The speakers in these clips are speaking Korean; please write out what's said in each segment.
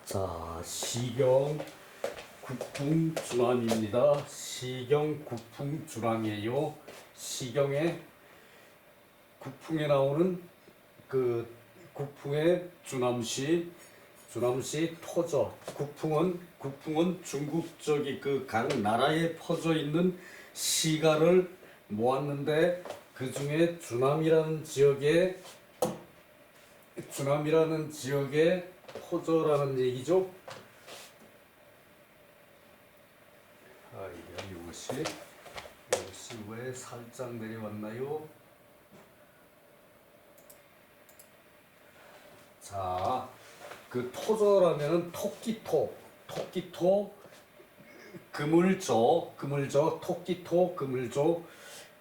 자, 시경 국풍주남입니다. 시경 국풍주남이에요. 시경의 국풍에 나오는 그 국풍의 주남시 토저. 국풍은 중국 저기 그 각 나라에 퍼져 있는 시가를 모았는데 그 중에 주남이라는 지역에 토저라는 얘기죠. 이것이 왜 살짝 내려왔나요? 자, 그 토저라면은 토끼토, 그물저, 토끼토, 그물저.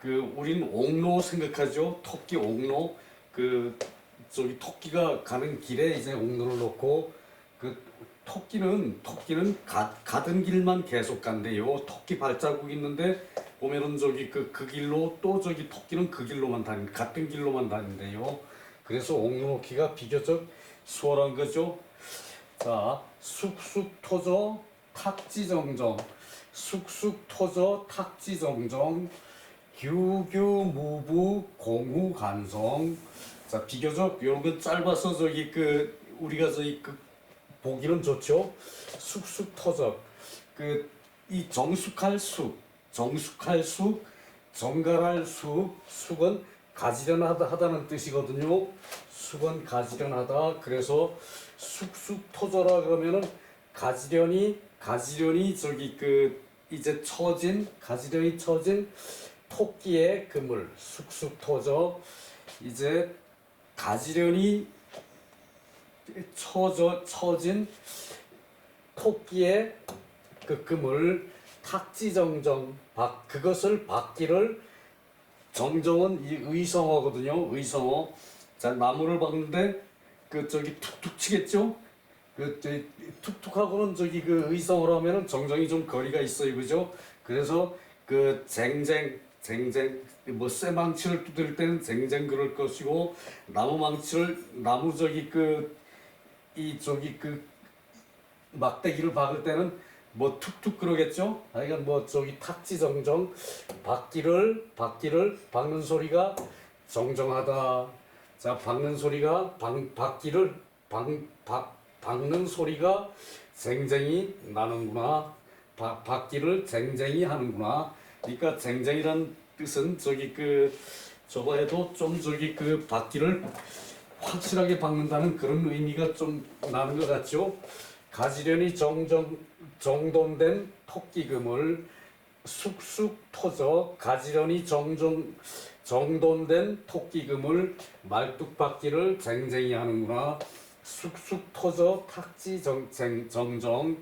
그 우린 옥로 생각하죠. 토끼 옥로. 그 저기 토끼가 가는 길에 이제 옥로를 놓고 그 토끼는 가던 길만 계속 간대요. 토끼 발자국 있는데 보면은 저기 그 길로 또 저기 토끼는 그 길로만 같은 길로만 다닌대요. 그래서 옥로 놓기가 비교적 수월한 거죠. 자, 쑥쑥토저 탁지정정, 규규무부 공후간성. 자, 비교적 요런 건 짧아서 저기 그 우리가 저기 그 보기는 좋죠. 쑥쑥토적. 그 이 정숙할 쑥, 정갈할 쑥은 가지런하다는 뜻이거든요. 쑥은 가지런하다. 그래서 쑥쑥토저라 그러면은 가지런히 저기 그 이제 가지런히 처진 토끼의 그물, 쑥쑥토저. 이제 가지런히 처진 토끼의 그 그물, 탁지정정. 그것을 받기를, 정정은 이 의성어거든요. 의성어. 자, 나무를 박는데 그 저기 툭툭 치겠죠. 그 저기 툭툭하고는 저기 그 의성어로 하면은 정정이 좀 거리가 있어요, 그죠? 그래서 그 쟁쟁 뭐 쇠망치를 두들 때는 쟁쟁 그럴 것이고, 나무 저기 그 이 저기 그 막대기를 박을 때는 뭐 툭툭 그러겠죠. 그러니까 뭐 저기 탁지정정, 박기를 박는 소리가 정정하다. 자, 박는 소리가 박는 소리가 쟁쟁이 나는구나. 박기를 쟁쟁이 하는구나. 그러니까 쟁쟁이란 뜻은 저기 그 저거 해도 좀 저기 그 박기를 확실하게 박는다는 그런 의미가 좀 나는 것 같죠. 가지런히 정돈된 토끼 그물, 쑥쑥 터져 가지런히 정돈된 토끼 그물, 말뚝박기를 쟁쟁이 하는구나. 쑥쑥 터져 탁지 정정.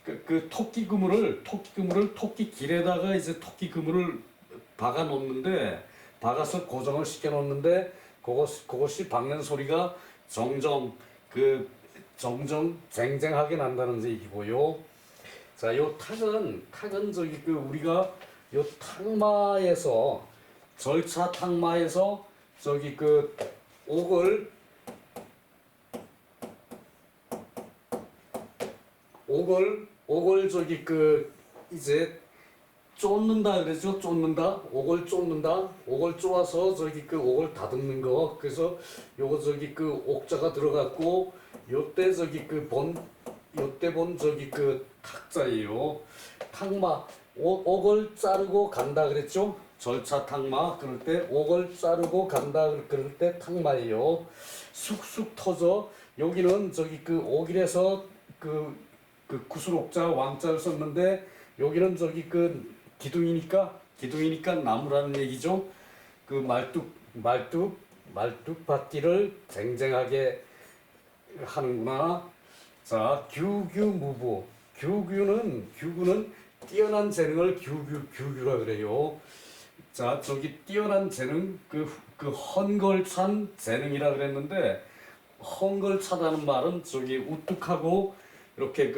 그 토끼 그물을 토끼 길에다가 이제 토끼 그물을 박아서 고정을 시켜 놓는데 그것이 박는 소리가 정정 쟁쟁하게 난다는 얘기고요. 자, 요 탁은 저기 그 우리가 요 탁마에서, 절차 탁마에서 저기 그 옥을 저기 그 이제 쫓는다 그러죠. 옥을 쪼아서 저기 그 옥을 다듬는 거. 그래서 요거 저기 그 옥자가 들어갔고, 요때 저기 그 요때 본 저기 그 탁자예요. 탁마. 옥을 자르고 간다 그랬죠. 절차 탁마. 그럴 때 옥을 자르고 간다 그럴 때 탁마예요. 쑥쑥 터져. 여기는 저기 그 옥이라서 그 구슬옥자 왕자를 썼는데, 여기는 저기 그 기둥이니까 나무라는 얘기죠. 그 말뚝 받기를 쟁쟁하게 하는구나. 자, 규규무부. 규규는 뛰어난 재능을 규규라 그래요. 자, 저기 뛰어난 재능, 그 헌걸찬 재능이라 그랬는데, 헌걸차다는 말은 저기 우뚝하고 이렇게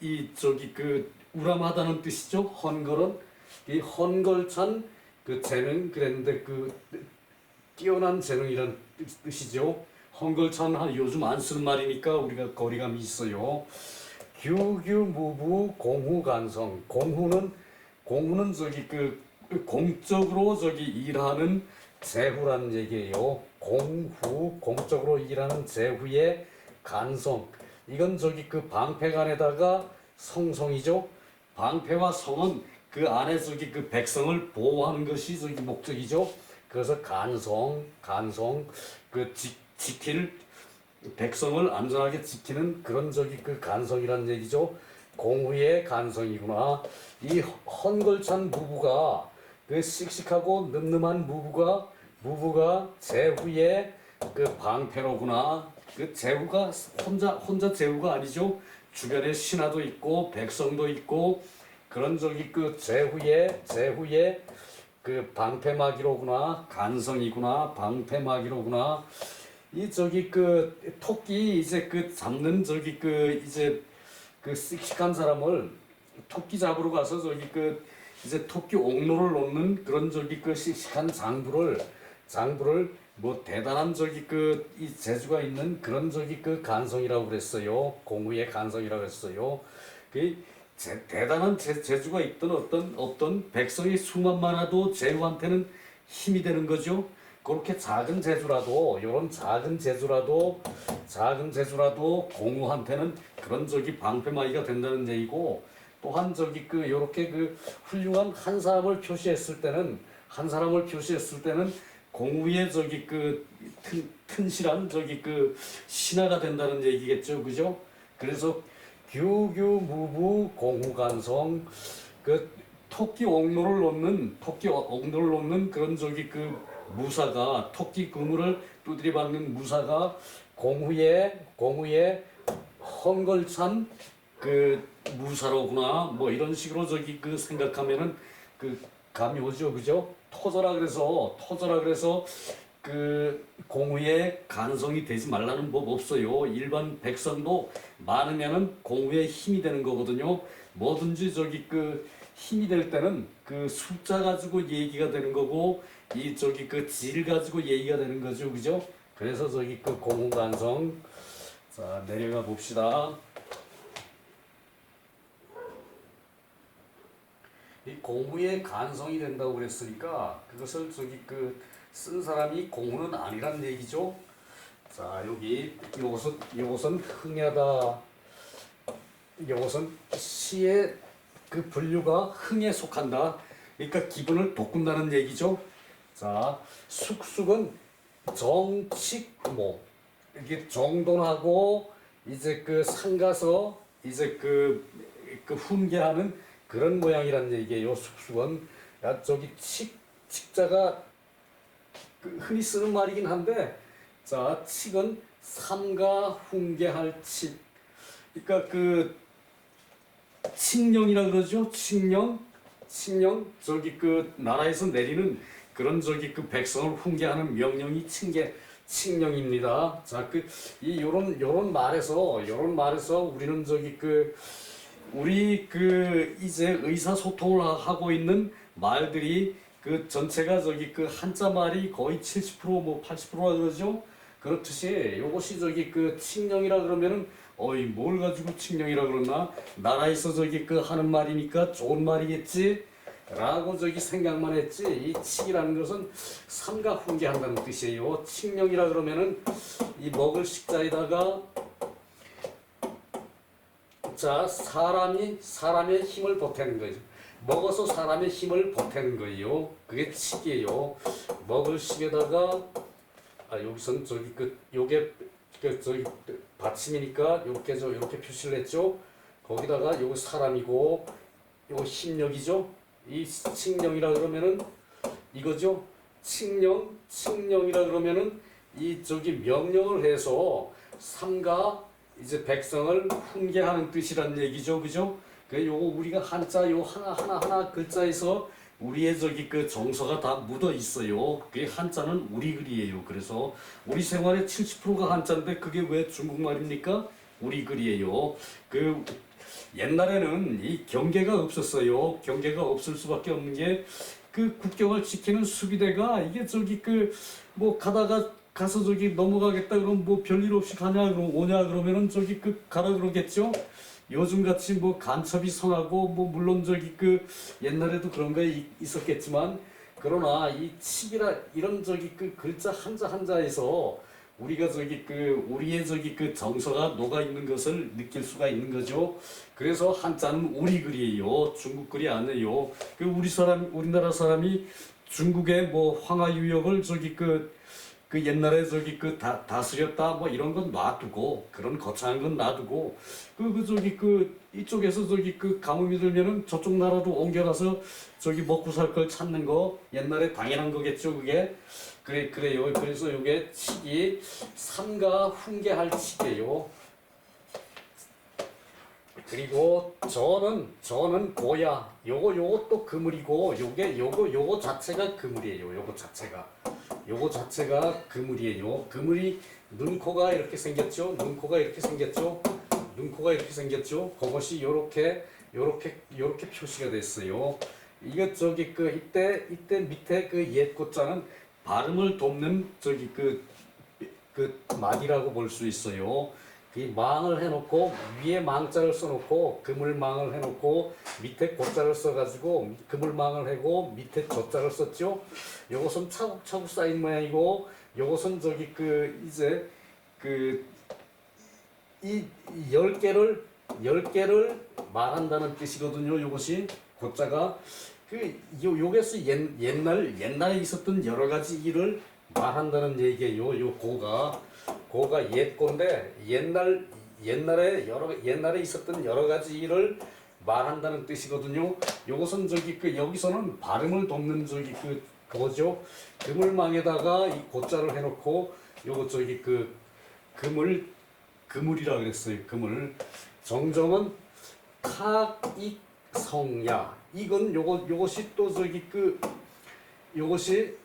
이 저기 그 우람하다는 뜻이죠. 헌걸은 이 헌걸찬 그 재능 그랬는데 그 뛰어난 재능이란 뜻이죠. 헝걸찬 요즘 안 쓰는 말이니까 우리가 거리감이 있어요. 규규무부 공후간성. 공후는 저기 그 공적으로 저기 일하는 제후라는 얘기예요. 공적으로 일하는 제후의 간성. 이건 저기 그 방패간에다가 성성이죠. 방패와 성은 그 안에 저기 그 백성을 보호하는 것이 저기 목적이죠. 그래서 간성 그 지킬 백성을 안전하게 지키는 그런 저기 그 간성이란 얘기죠. 공후의 간성이구나. 이 헌걸찬 부부가 그 씩씩하고 늠름한 부부가 제후의 그 방패로구나. 그 제후가 혼자 제후가 아니죠. 주변에 신하도 있고 백성도 있고 그런 저기 그 제후의 그 방패막이로구나. 간성이구나. 방패막이로구나. 이 저기 그 토끼 이제 그 잡는 저기 그 이제 그 씩씩한 사람을 토끼 잡으러 가서 저기 그 이제 토끼 옥로를 놓는 그런 저기 그 씩씩한 장부를 뭐 대단한 저기 그 이 재주가 있는 그런 저기 그 간성이라고 그랬어요. 공후의 간성이라고 했어요. 그 대단한 재주가 있던 어떤 백성의 수만 많아도 제후한테는 힘이 되는 거죠. 그렇게 작은 재주라도 이런 작은 재주라도 공후한테는 그런 저기 방패막이가 된다는 얘기고 또한 저기 그 요렇게 그 훌륭한 한 사람을 표시했을 때는 공후의 저기 그 튼실한 저기 그 신하가 된다는 얘기겠죠, 그죠? 그래서 규규무부 공후간성 그 토끼 옥로를 놓는 그런 저기 그 무사가 토끼 그물을 두드려 박는 무사가 공후의 헝걸찬 그 무사로구나 뭐 이런 식으로 저기 그 생각하면은 그 감이 오죠, 그죠? 토저라 그래서 그 공후의 간성이 되지 말라는 법 없어요. 일반 백성도 많으면은 공후의 힘이 되는 거거든요. 뭐든지 저기 그 힘이 될 때는 그 숫자 가지고 얘기가 되는 거고 이 저기 그 질 가지고 얘기가 되는 거죠, 그죠? 그래서 저기 그 공후간성. 자, 내려가 봅시다. 이 공후의 간성이 된다고 그랬으니까 그것을 저기 그 쓴 사람이 공후는 아니란 얘기죠. 자, 여기 요것은 흥야다. 요것은 시의 그 분류가 흥에 속한다. 그러니까 기분을 돋군다는 얘기죠. 자, 숙숙은 정칙모. 이게 정돈하고 이제 그 상가서 이제 그 훈계하는 그런 모양이란 얘기예요. 숙숙은. 야, 저기 칙자가 그 흔히 쓰는 말이긴 한데, 자, 칙은 삼가 훈계할 칙. 그러니까 그 칙령이라 그러죠. 칙령 저기 그 나라에서 내리는 그런 저기 그 백성을 훈계하는 명령이 칙령입니다. 자, 그 이 요런 말에서 우리는 저기 그 우리 그 이제 의사소통을 하고 있는 말들이 그 전체가 저기 그 한자 말이 거의 70%뭐 80%라 그러죠. 그렇듯이 요것이 저기 그 칙령이라 그러면은 어이 뭘 가지고 칙령이라 그러나 나라에서 저기 그 하는 말이니까 좋은 말이겠지 라고 저기 생각만 했지. 이 칙이라는 것은 삼가 훈계한다는 뜻이에요. 칙령이라 그러면은 이 먹을 식자에다가 자, 사람의 힘을 보태는 거죠. 먹어서 사람의 힘을 보태는 거예요. 그게 칙이에요. 먹을 식에다가 여기선 저기 요게 저기 받침이니까 이렇게 표시를 했죠. 거기다가 요거 사람이고 요거 힘력이죠. 이 칙령이라 그러면은 이거죠. 칙령이라 그러면은 이 저기 명령을 해서 삼가 이제 백성을 훈계하는 뜻이란 얘기죠, 그죠? 그 요거 우리가 한자 요 하나 글자에서 우리의 저기 그 정서가 다 묻어 있어요. 그게 한자는 우리 글이에요. 그래서 우리 생활의 70%가 한자인데 그게 왜 중국말입니까? 우리 글이에요. 그 옛날에는 이 경계가 없었어요. 경계가 없을 수밖에 없는 게 그 국경을 지키는 수비대가 이게 저기 그 뭐 가다가 가서 저기 넘어가겠다 그러면 뭐 별일 없이 가냐 그럼 오냐 그러면은 저기 그 가라 그러겠죠. 요즘 같이 뭐 간첩이 성하고 뭐 물론 저기 그 옛날에도 그런 거 있었겠지만 그러나 이 칙이라 이런 저기 그 글자 한자 한자에서 우리가 저기 그 우리의 저기 그 정서가 녹아 있는 것을 느낄 수가 있는 거죠. 그래서 한자는 우리 글이에요. 중국 글이 아니에요. 그 우리나라 사람이 중국의 뭐 황하 유역을 저기 그 옛날에 저기 그 다스렸다 뭐 이런 건 놔두고 그런 거창한 건 놔두고 저기 그 이쪽에서 저기 그 가뭄이 들면은 저쪽 나라로 옮겨가서 저기 먹고 살 걸 찾는 거 옛날에 당연한 거겠죠 그게. 그래요. 그래서 이게 칙이 삼가 훈계할 칙이에요. 그리고 저는 고야. 요거 또 그물이고 요거 자체가 그물이에요. 요거 자체가 그물이에요. 그물이 눈코가 이렇게 생겼죠. 눈코가 이렇게 생겼죠. 그것이 요렇게 표시가 됐어요. 이거 저기 그 이때 밑에 그 옛 고자는 발음을 돕는 저기 그 막이라고 볼 수 있어요. 이 망을 해놓고 위에 망자를 써놓고 그물망을 해놓고 밑에 고자를 써가지고 그물망을 해고 밑에 저자를 썼죠. 요것은 차곡차곡 쌓인 모양이고 요것은 저기 그 이제 그 이 10개를 말한다는 뜻이거든요. 요것이 고자가 요게서 옛날에 있었던 여러 가지 일을 말한다는 얘기예요. 요 고가 옛고인데 옛날에 있었던 여러 가지 일을 말한다는 뜻이거든요. 요것은 저기 그 여기서는 발음을 돕는 저기 그거죠. 그물망에다가 이 고자를 해놓고 요거 저기 그 그물이라 그랬어요. 그물. 정정은 탁익성야. 이건 요것이 또 저기 요것이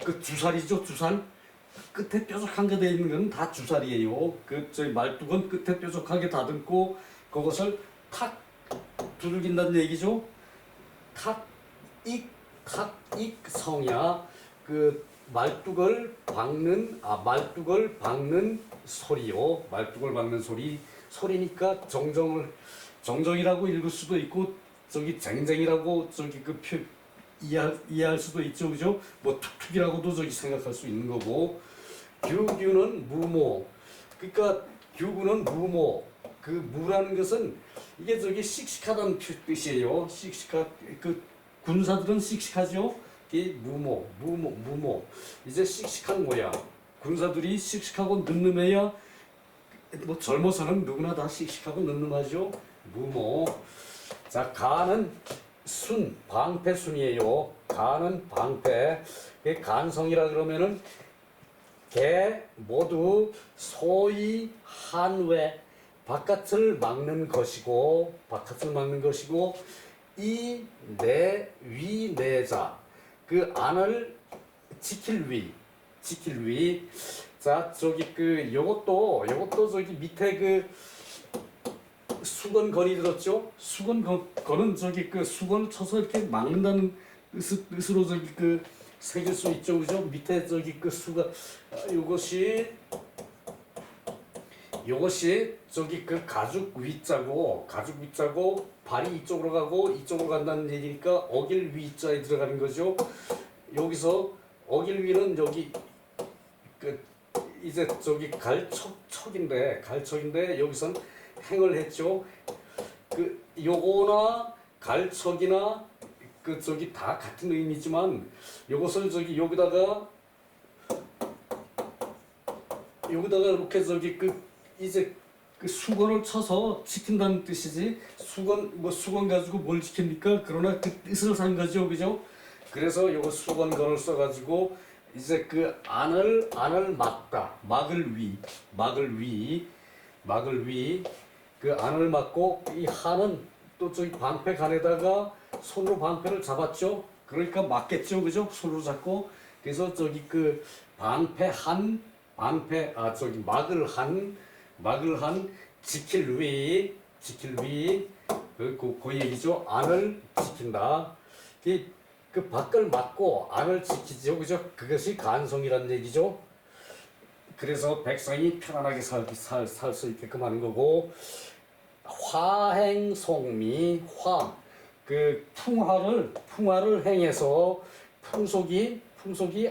그 주살이죠. 주살. 끝에 뾰족한 게 되어 있는 건 다 주살이에요. 저희 말뚝은 끝에 뾰족하게 다듬고 그것을 탁 두들긴다는 얘기죠. 탁익성야. 말뚝을 박는 소리요. 말뚝을 박는 소리니까 정정이라고 읽을 수도 있고 저기 쟁쟁이라고 저기 이해할 수도 있죠. 그죠? 뭐 툭툭이라고도 저기 생각할 수 있는 거고. 규규는 무모. 그러니까 규구는 무모. 그 무라는 것은 이게 저기 씩씩하다는 뜻이에요. 군사들은 씩씩하죠. 이 무모. 이제 씩씩한 모양. 군사들이 씩씩하고 늠름해야 뭐 젊어서는 누구나 다 씩씩하고 늠름하죠. 무모. 자, 가는 방패순이에요. 가는 방패. 간성이라 그러면은 개 모두 소위 한외 바깥을 막는 것이고 이 내 위 내자 그 안을 지킬 위. 자, 저기 요것도 저기 밑에 수건건이 들었죠? 수건건은 저기 수건을 쳐서 이렇게 막는다는 뜻으로 저기 새길 수 있죠, 그죠? 밑에 저기 수가 요것이 저기 가죽 위자고 발이 이쪽으로 가고 이쪽으로 간다는 얘기니까 어길 위자에 들어가는 거죠. 여기서 어길 위는 여기 이제 저기 갈척인데 여기선 행을 했죠. 요거나 갈척이나 저기 다 같은 의미지만 요것을 저기 여기다가 이렇게 저기 이제 수건을 쳐서 지킨다는 뜻이지. 수건 가지고 뭘 지킵니까? 그러나 그 뜻을 산 거죠, 그죠? 그래서 요거 수건건을 써가지고 이제 안을 막다. 막을 위. 안을 막고 이 한은 또 저기 방패간에다가 손으로 방패를 잡았죠. 그러니까 막겠죠, 그죠? 손으로 잡고. 그래서 저기 막을 한 지킬 위 그 얘기죠. 안을 지킨다. 밖을 막고 안을 지키죠, 그죠? 그것이 간성이라는 얘기죠. 그래서 백성이 편안하게 살 수 있게끔 하는 거고, 화행송미, 그 풍화를 행해서 풍속이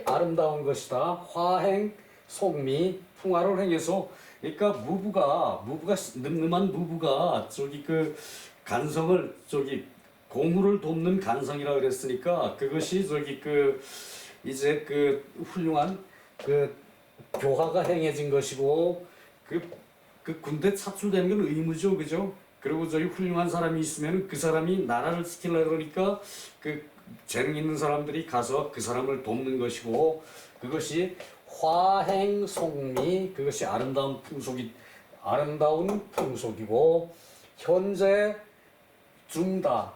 아름다운 것이다. 화행송미, 풍화를 행해서, 그러니까 무부가 늠름한 무부가 저기 그 간성을 저기 공후를 돕는 간성이라 그랬으니까, 그것이 저기 그 이제 그 훌륭한 그 교화가 행해진 것이고, 그 군대 차출되는 건 의무죠, 그죠? 그리고 저기 훌륭한 사람이 있으면 그 사람이 나라를 지키려고 그러니까 그 재능 있는 사람들이 가서 그 사람을 돕는 것이고, 그것이 화행송미, 그것이 아름다운 풍속이고, 현재 중다,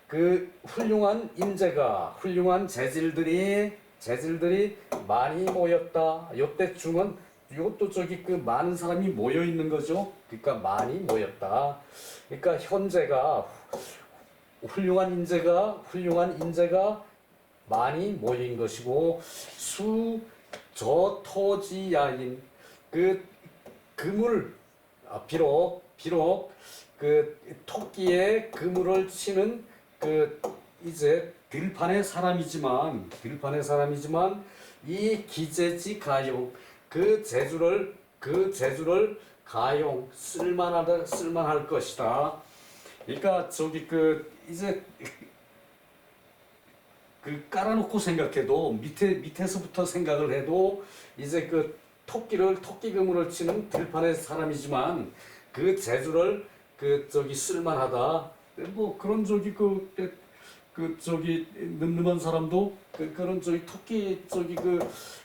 그 훌륭한 인재가, 훌륭한 재질들이 많이 모였다. 요때 중은 이것도 저기 그 많은 사람이 모여 있는 거죠. 그러니까 많이 모였다. 그러니까 현재가 훌륭한 인재가 많이 모인 것이고, 저토지야인, 그 그물, 비록 그 토끼의 그물을 치는 그 이제 들판의 사람이지만 이 기재지 가용, 그 재주를 가용 쓸만할 것이다. 그러니까 저기 그 이제 그 깔아놓고 생각해도 밑에서부터 생각을 해도 이제 그 토끼 그물을 치는 들판의 사람이지만 그 재주를 그 저기 쓸만하다. 뭐 그런 저기 그 저기 늠름한 사람도 그런 저기 토끼 저기 그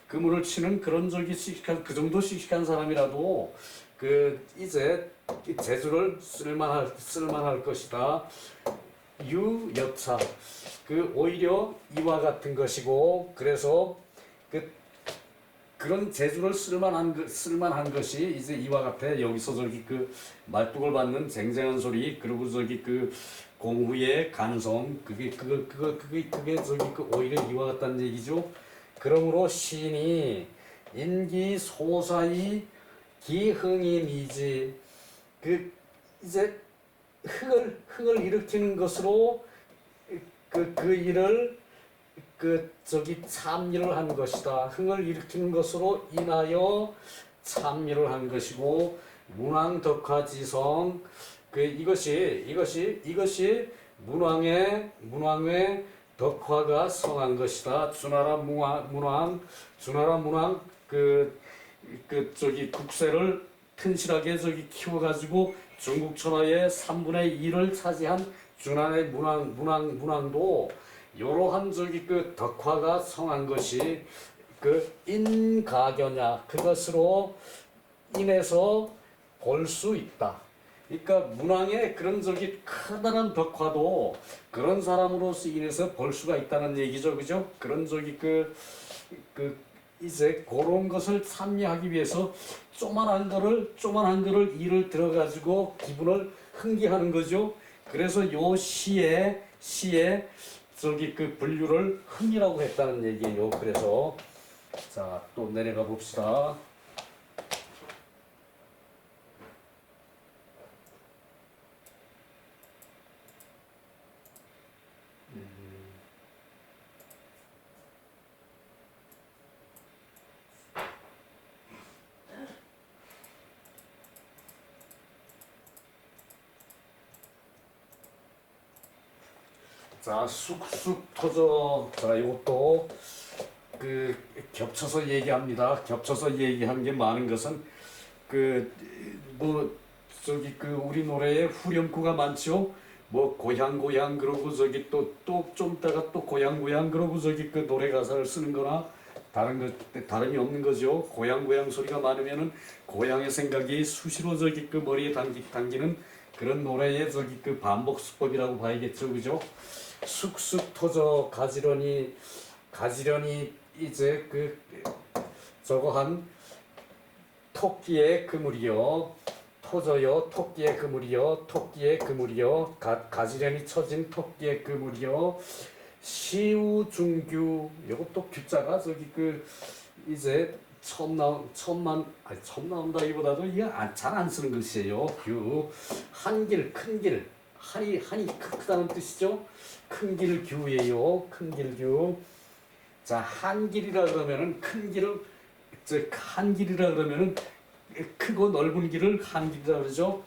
그물을 치는 그런 저기 그 정도 씩씩한 사람이라도 그 이제 재주를 쓸만할 것이다. 유여차, 그 오히려 이와 같은 것이고, 그래서 그런 재주를 쓸만한 것이 이제 이와 같아. 여기서 저기 그 말뚝을 받는 쟁쟁한 소리, 그리고 저기 그 공후의 간성, 그게 저기 그 오히려 이와 같다는 얘기죠. 그러므로 시인이 인기소사의 기흥이 미지, 그 이제 흥을 일으키는 것으로 그 일을 그 저기 참여를 한 것이다. 흥을 일으키는 것으로 인하여 참여를 한 것이고, 문왕덕화지성, 그 이것이 문왕의 덕화가 성한 것이다. 주나라 문왕 그 저기 국세를 튼실하게 저기 키워가지고 중국 천하의 3분의 1을 차지한 주나라의 문왕도 이러한 저기 그 덕화가 성한 것이 그 인가견야, 그것으로 인해서 볼 수 있다. 그러니까 문왕의 그런 저기 커다란 덕화도 그런 사람으로서 인해서 볼 수가 있다는 얘기죠, 그죠? 그런 저기 이제 그런 것을 참여하기 위해서 조만한 거를 일을 들어가지고 기분을 흥기하는 거죠. 그래서 요 시에 저기 그 분류를 흥이라고 했다는 얘기예요. 그래서 자, 또 내려가 봅시다. 자, 쑥쑥 터져. 자, 이것도 그 겹쳐서 얘기합니다. 겹쳐서 얘기하는 게 많은 것은 그 뭐 저기 그 우리 노래에 후렴구가 많죠. 뭐 고향 그러고 저기 또 좀 있다가 또 고향 그러고 저기 그 노래 가사를 쓰는 거나 다름이 없는 거죠. 고향 소리가 많으면은 고향의 생각이 수시로 저기 그 머리에 당기는 그런 노래의 저기 그 반복 수법이라고 봐야겠죠. 그죠? 쑥쑥 터져 가지런히 이제 그 저거 한 토끼의 그물이요, 터져요 토끼의 그물이요, 가지런히 쳐진 토끼의 그물이요, 시우중규, 이것도 규자가 저기 그 이제 처음 나온다기보다도 이게 잘 안 쓰는 글씨예요. 규 한길 큰 길 한이 크다는 뜻이죠. 큰 길 규예요. 큰 길 규. 자 한길이라 그러면은 큰 길을 한길이라 그러면은 크고 넓은 길을 한길이라 그러죠.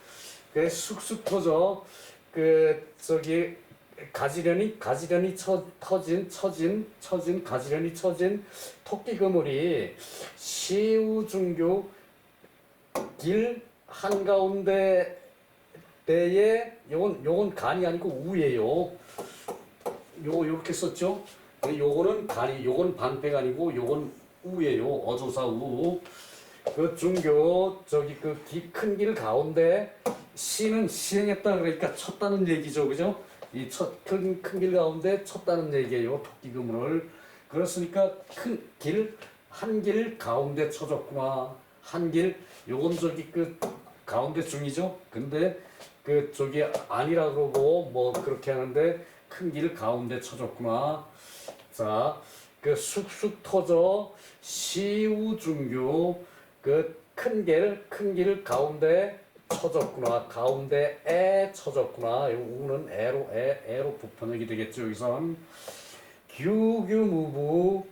그 쑥쑥 터져 그 저기 가지런히 처진 가지런히 처진 토끼 그물이 시우중교 길 한가운데 때에 요건 간이 아니고 우예요. 요렇게 썼죠. 요거는 간이 요건 방패가 아니고 요건 우예요. 어조사 우. 그 중교 저기 그 큰 길 가운데 시는 시행했다 그러니까 쳤다는 얘기죠. 그죠? 이 큰 길 가운데 쳤다는 얘기예요. 토끼 그물을. 그렇으니까 한 길 가운데 쳐졌구나. 한 길 요건 저기 그 가운데 중이죠. 근데 그 저기 아니라 그러고 뭐 그렇게 하는데 큰 길 가운데 쳐졌구나. 자, 그 쑥쑥 터져 시우중교 그 큰 길 가운데 쳐졌구나. 가운데에 쳐졌구나. 이 우는 애로 부편하게 되겠죠. 여기선 규규무부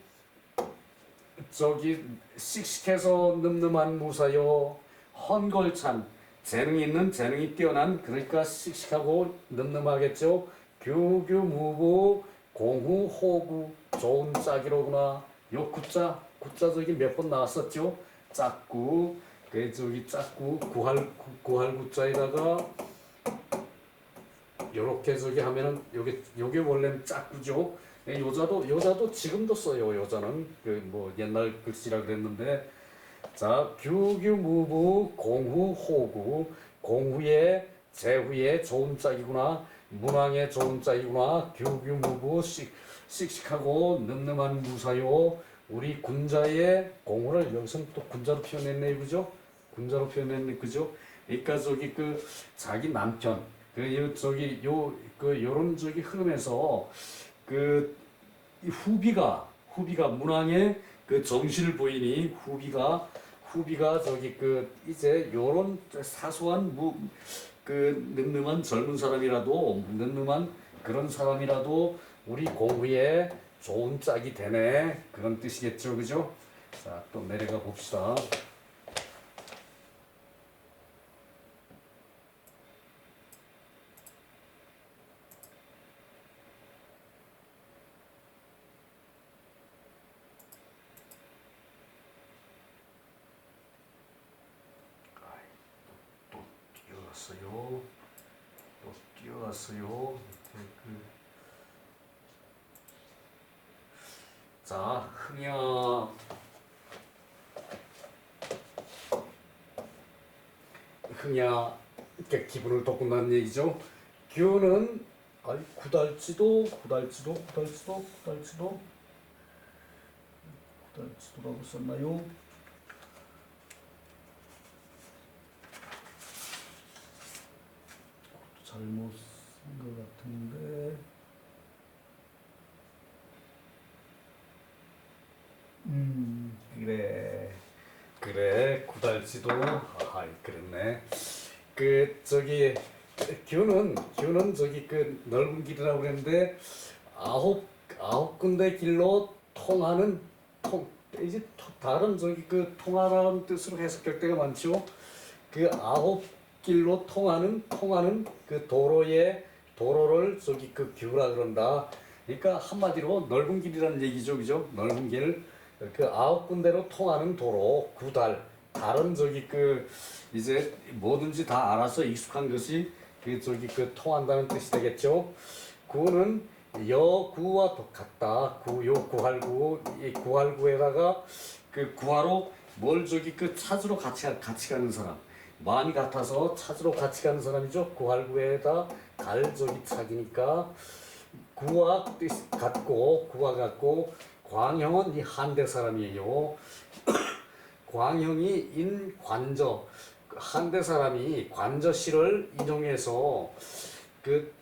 저기 씩씩해서 늠름한 무사요. 헌걸찬 재능이 뛰어난 그러니까 씩씩하고 늠름하겠죠. 규규무부 공후호구 좋은 짝이로구나. 요 구자 저기 몇 번 나왔었죠. 짝구 그 저기 짝구 구할 구자에다가 요렇게 저기 하면은 요게 원래는 짝구죠. 요자도 지금도 써요. 요자는 그 뭐 옛날 글씨라 그랬는데 자 규규무부 공후호구 공후에 제후에 좋은 짝이구나. 문왕의 좋은 짝이구나. 규규무부 씩씩하고 늠름한 무사요. 우리 군자의 공후를 여기서는 또 군자로 표현했네, 그죠? 군자로 표현했네, 그죠? 그러니까 저기 그 자기 남편 그 저기 요런 저기 흐름에서 그 후비가 문왕의 그 정신을 보이니 후비가 저기 그 이제 요런 사소한 그 늠름한 젊은 사람이라도 늠름한 그런 사람이라도 우리 공후에 좋은 짝이 되네 그런 뜻이겠죠, 그죠? 자, 또 내려가 봅시다. 또 뛰어왔어요. 자, 흥야 이렇게 기분을 돋군다는 얘기죠. 규는 구달지도라고 썼나요? 잘못 쓴 것 같은데. 그래 구달지도 그랬네. 그 저기 규는 저기 그 넓은 길이라고 그랬는데 아홉 군데 길로 통하는 이제 다른 저기 그 통하라는 뜻으로 해석할 때가 많죠. 그 아홉 길로 통하는 그 도로를 저기 그 규라 그런다. 그러니까 한마디로 넓은 길이라는 얘기죠, 그죠? 넓은 길. 그 아홉 군데로 통하는 도로 다른 저기 그 이제 뭐든지 다 알아서 익숙한 것이 그 저기 그 통한다는 뜻이 되겠죠. 구는 여구와 같다. 이 구할구에다가 그 구하러 뭘 저기 그 찾으러 같이 가는 사람 마음이 같아서 찾으러 같이 가는 사람이죠. 구할구에다 갈 저기 착이니까 구와 뜻 같고 광형은 이 한대 사람이에요. 광형이 인관저 한대 사람이 관저시를 인용해서 그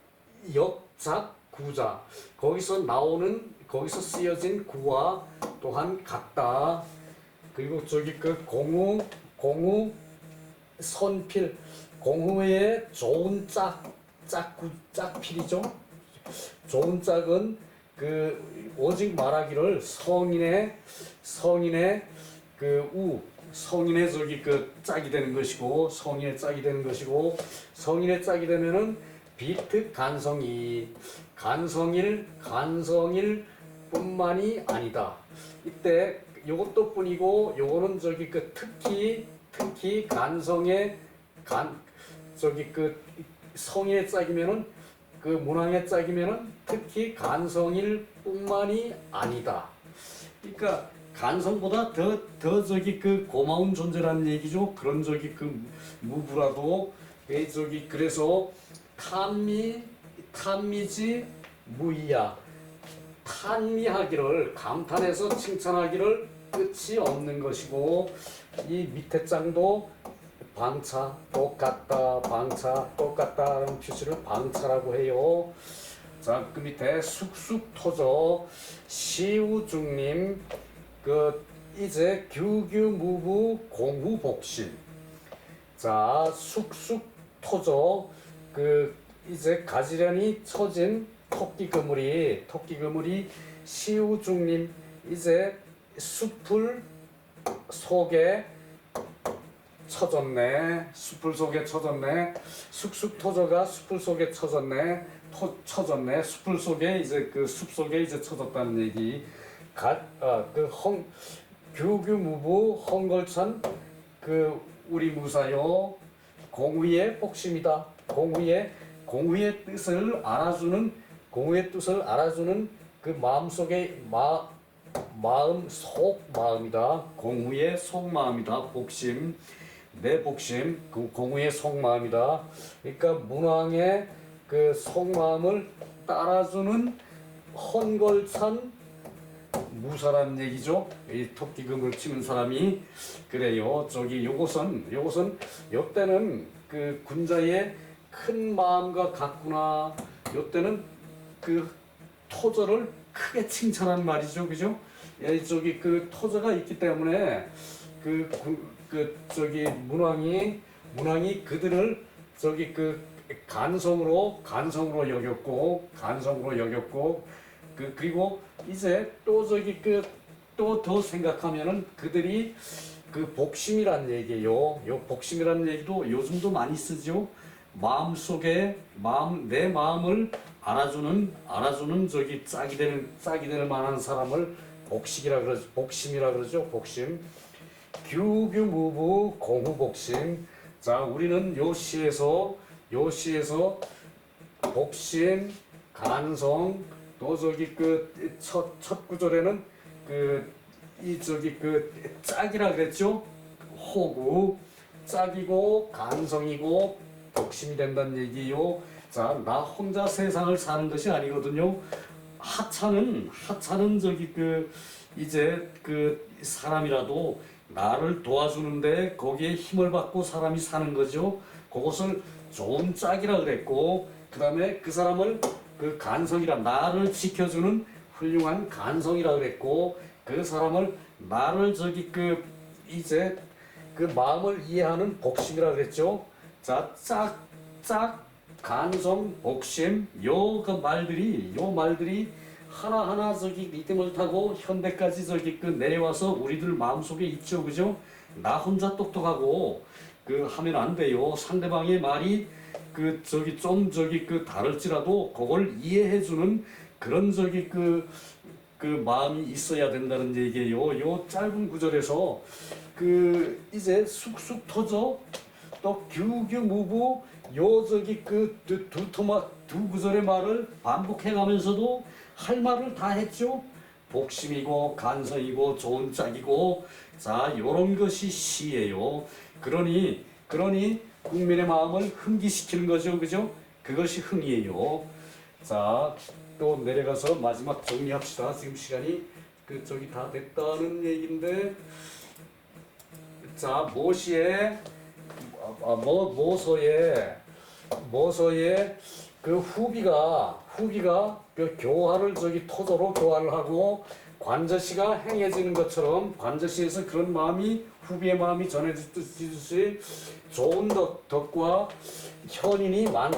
역작 구자 거기서 쓰여진 구와 또한 같다. 그리고 저기 그 공후 선필, 공후의 좋은 짝필이죠. 좋은 짝은 그 오직 말하기를 성인의 그 성인의 저기 그 짝이 되는 것이고, 성인의 짝이 되는 것이고, 성인의 짝이 되면은 비특 간성일 뿐만이 아니다. 이때 요것도 뿐이고, 요거는 저기 그 특히 간성의 저기 그 성인의 짝이면은, 그 문왕의 짝이면은 특히 간성일 뿐만이 아니다. 그러니까 간성보다 더 저기 그 고마운 존재라는 얘기죠. 그런 저기 그 무부라도 저기 그래서 탐미지 무이야. 탄미하기를, 감탄해서 칭찬하기를 끝이 없는 것이고, 이 밑에 장도 방차 똑같다라는 표시를 방차라고 해요. 자, 그 밑에 숙숙토저 시우중님 그 이제 규규무부 공후복심. 자, 숙숙토저 그 이제 가지런히 처진 토끼그물이 시우중님 이제 숲을 속에 쳐졌네. 숲을 속에 쳐졌네. 숙숙토저가 숲을 속에 쳐졌네. 숲을 속에 이제 그 숲 속에 이제 쳐졌다는 얘기. 규규무부 헝걸찬 그 우리 무사요 공의의 복심이다. 공의의 뜻을 알아주는 그 마음속의 속마음이다. 공의의 속마음이다. 복심, 내 복심, 그 공의의 속마음이다. 그러니까 문왕의 그 속마음을 따라주는 헌걸찬 무사라는 얘기죠. 이 토끼금을 치는 사람이 그래요. 저기 요것은 요때는 그 군자의 큰 마음과 같구나. 요때는 그 토저를 크게 칭찬한 말이죠, 그죠? 저기 그 토저가 있기 때문에 저기 문왕이 그들을 저기 그 간성으로 여겼고 그리고 이제 또 저기 그 또 더 생각하면은 그들이 그 복심이란 얘기예요. 요 복심이라는 얘기도 요즘도 많이 쓰죠. 내 마음을 알아주는 저기 짝이 될 만한 사람을 복심이라 그러죠. 복심. 규규무부 공후복심. 자, 우리는 요 시에서 복심, 간성, 또 저기 그 첫 구절에는 짝이라 그랬죠. 호구, 짝이고 간성이고 복심이 된다는 얘기요. 자, 나 혼자 세상을 사는 것이 아니거든요. 하찮은 저기 이제 사람이라도 나를 도와주는데 거기에 힘을 받고 사람이 사는 거죠. 그것을 좋은 짝이라 그랬고, 그 다음에 그 사람을 그 간성이라, 나를 지켜주는 훌륭한 간성이라 그랬고, 그 사람을 나를 저기 이제 그 마음을 이해하는 복심이라 그랬죠. 자, 짝, 간성, 복심, 요 말들이 하나하나 저기 리듬을 타고 현대까지 저기 내려와서 우리들 마음속에 있죠, 그죠? 나 혼자 똑똑하고 하면 안 돼요. 상대방의 말이 좀 다를지라도 그걸 이해해주는 그런 마음이 있어야 된다는 얘기예요. 요 짧은 구절에서 이제 쑥쑥 터져 또 규규무부 요 두 구절의 말을 반복해가면서도 할 말을 다 했죠. 복심이고 간성이고 좋은 짝이고, 자, 요런 것이 시예요. 그러니 국민의 마음을 흥기시키는 거죠, 그죠? 그것이 흥이에요. 자, 또 내려가서 마지막 정리합시다. 지금 시간이 다 됐다는 얘기인데, 자, 모서에 후비가 그 교화를 토저로 교화를 하고, 관저시가 행해지는 것처럼 관저시에서 그런 마음이 후비의 마음이 전해지듯이 좋은 덕과 현인이 많다.